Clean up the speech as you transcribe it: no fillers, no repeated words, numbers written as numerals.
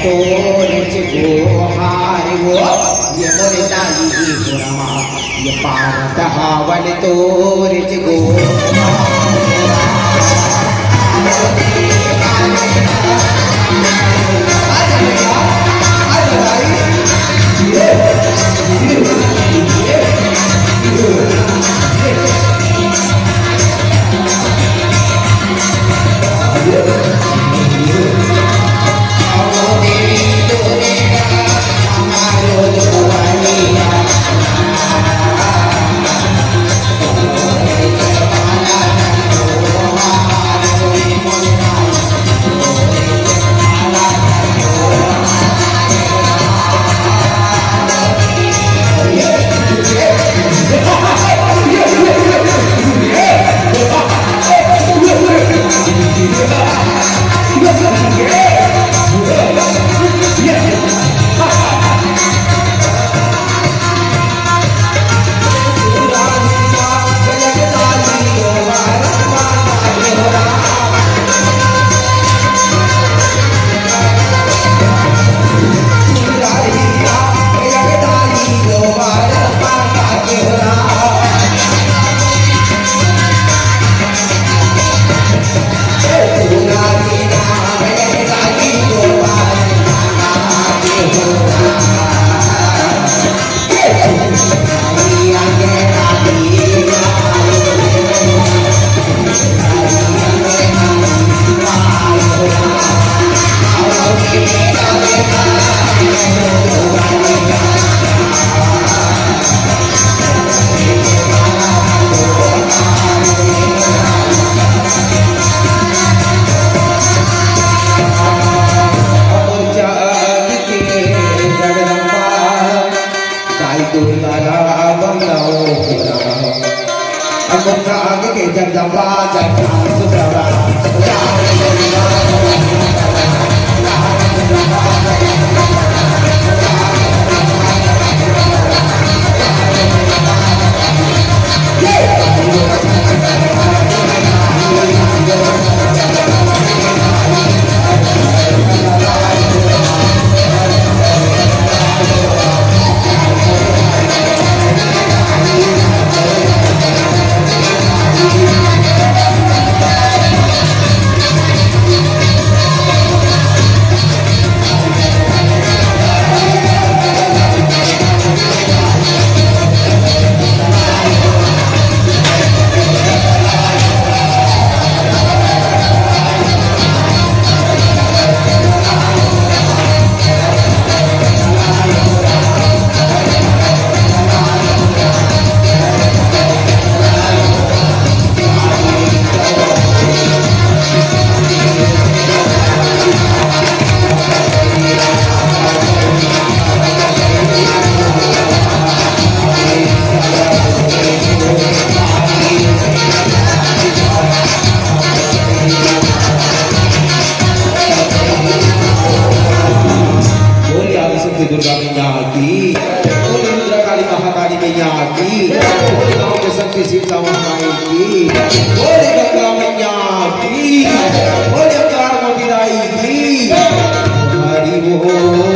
तोरे गो हार वो ये मोरे लाली गोरा ये पार दहावन तोरे गो के जगदम्बा जगदान सुप्रभा दुर्गा मैया की, बोले रुद्रा काली महाकाली मैया की, बोले गाँव के शक्ति शीतला माई की, बोले गंगा मैया की, बोले अवतार मोती राई की, हरि बोल।